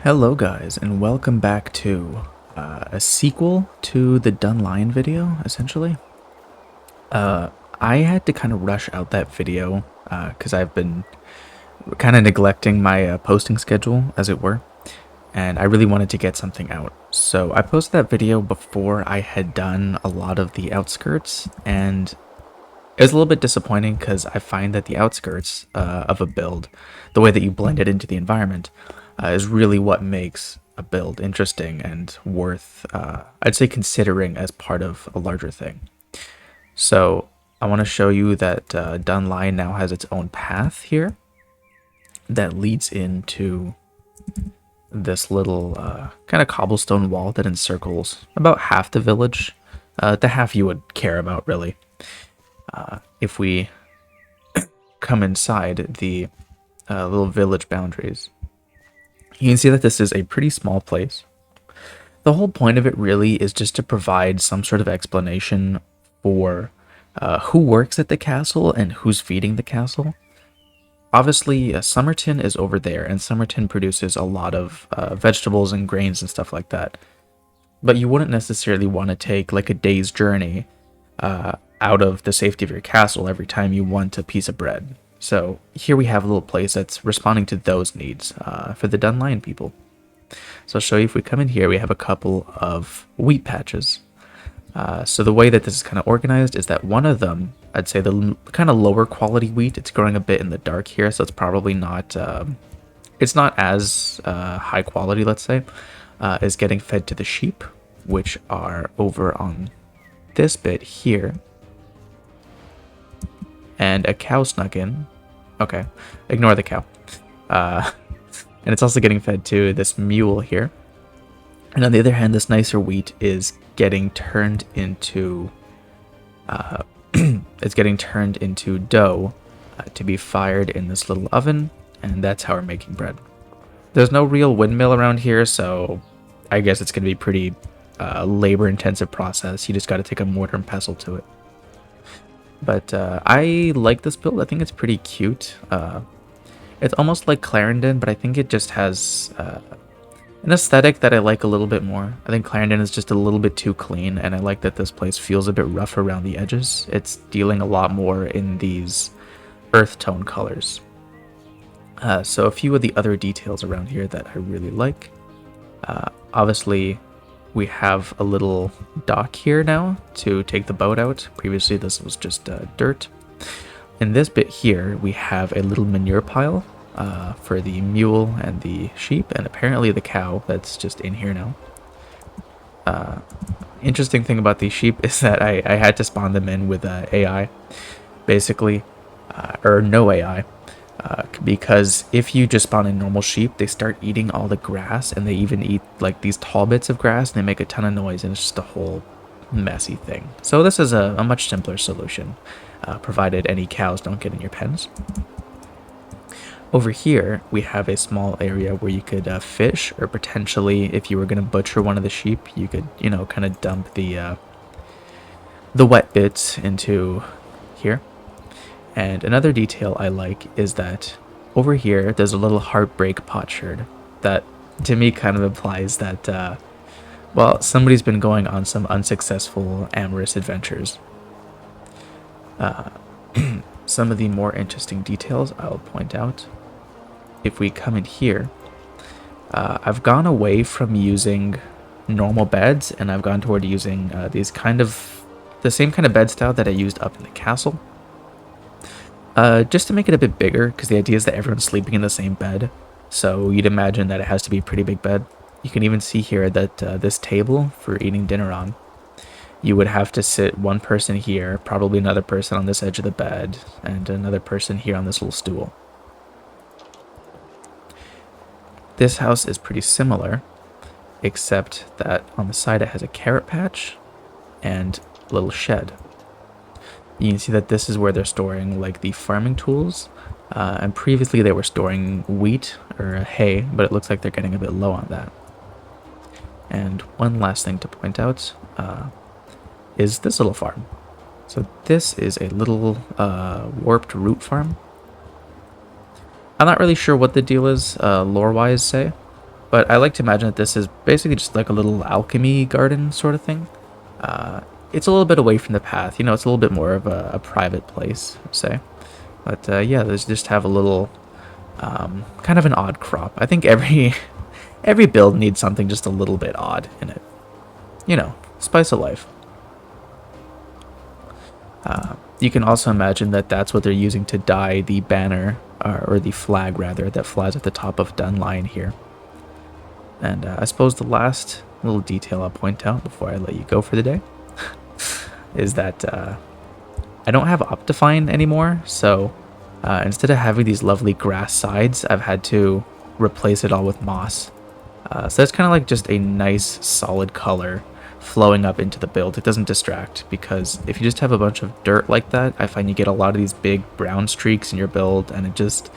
Hello guys, and welcome back to a sequel to the Dun Lyon video, essentially. I had to kind of rush out that video because I've been kind of neglecting my posting schedule, as it were, and I really wanted to get something out. So I posted that video before I had done a lot of the outskirts, and it was a little bit disappointing because I find that the outskirts of a build, the way that you blend it into the environment, is really what makes a build interesting and worth, I'd say, considering as part of a larger thing. So I want to show you that Dun Lyon now has its own path here that leads into this little kind of cobblestone wall that encircles about half the village, the half you would care about, really. If we come inside the little village boundaries, you can see that this is a pretty small place. The whole point of it really is just to provide some sort of explanation for who works at the castle and who's feeding the castle. Obviously, Somerton is over there, and Somerton produces a lot of vegetables and grains and stuff like that. But you wouldn't necessarily want to take like a day's journey out of the safety of your castle every time you want a piece of bread. So here we have a little place that's responding to those needs for the Dun Lyon people. So I'll show you. If we come in here, we have a couple of wheat patches. So the way that this is kind of organized is that one of them, I'd say the kind of lower quality wheat, it's growing a bit in the dark here, so it's probably not, it's not as high quality, let's say, is getting fed to the sheep, which are over on this bit here. And a cow snuck in. Okay, ignore the cow. And it's also getting fed to this mule here. And on the other hand, this nicer wheat is getting turned into it's getting turned into dough to be fired in this little oven, and that's how we're making bread. There's no real windmill around here, so I guess it's going to be pretty labor-intensive process. You just got to take a mortar and pestle to it. But I like this build. I think it's pretty cute. It's almost like Clarendon, but I think it just has an aesthetic that I like a little bit more. I think Clarendon is just a little bit too clean, and I like that this place feels a bit rough around the edges. It's dealing a lot more in these earth tone colors. So a few of the other details around here that I really like. Obviously, we have a little dock here now to take the boat out. Previously, this was just dirt. In this bit here, we have a little manure pile for the mule and the sheep, and apparently the cow that's just in here now. Interesting thing about these sheep is that I had to spawn them in with AI, basically, or no AI. Because if you just spawn in normal sheep, they start eating all the grass, and they even eat like these tall bits of grass, and they make a ton of noise, and it's just a whole messy thing. So this is a much simpler solution, provided any cows don't get in your pens. Over here, we have a small area where you could fish, or potentially, if you were going to butcher one of the sheep, you could, you know, kind of dump the wet bits into here. And another detail I like is that over here, there's a little heartbreak potsherd that, to me, kind of implies that, well, somebody's been going on some unsuccessful amorous adventures. Some of the more interesting details I'll point out. If we come in here, I've gone away from using normal beds, and I've gone toward using these the same kind of bed style that I used up in the castle. Just to make it a bit bigger, because the idea is that everyone's sleeping in the same bed, so you'd imagine that it has to be a pretty big bed. You can even see here that this table for eating dinner on, you would have to sit one person here, probably another person on this edge of the bed, and another person here on this little stool. This house is pretty similar, except that on the side it has a carrot patch and a little shed. You can see that this is where they're storing like the farming tools, and previously they were storing wheat or hay, but it looks like they're getting a bit low on that. And one last thing to point out is this little farm. So this is a little warped root farm. I'm not really sure what the deal is lore-wise, say, But I like to imagine that this is basically just like a little alchemy garden sort of thing. It's a little bit away from the path, you know, it's a little bit more of a private place, say. But yeah, let's just have a little kind of an odd crop. I think every every build needs something just a little bit odd in it. You know, spice of life. You can also imagine that that's what they're using to dye the banner, or the flag rather, that flies at the top of Dun Lyon here. And I suppose the last little detail I'll point out before I let you go for the day is that I don't have Optifine anymore, so instead of having these lovely grass sides, I've had to replace it all with moss. So it's kind of like just a nice solid color flowing up into the build. It doesn't distract, because if you just have a bunch of dirt like that, I find you get a lot of these big brown streaks in your build, and it just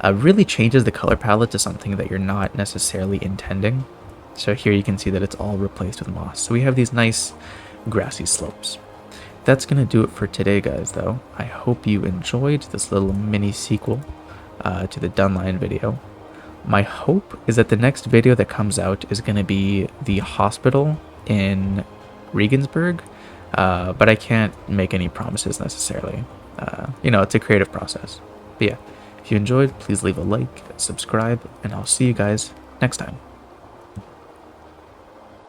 really changes the color palette to something that you're not necessarily intending. So here you can see that it's all replaced with moss. So we have these nice grassy slopes. That's going to do it for today, guys, though. I hope you enjoyed this little mini sequel to the Dun Lyon video. My hope is that the next video that comes out is going to be the hospital in Regensburg, but I can't make any promises necessarily. You know, it's a creative process. But yeah, if you enjoyed, please leave a like, subscribe, and I'll see you guys next time.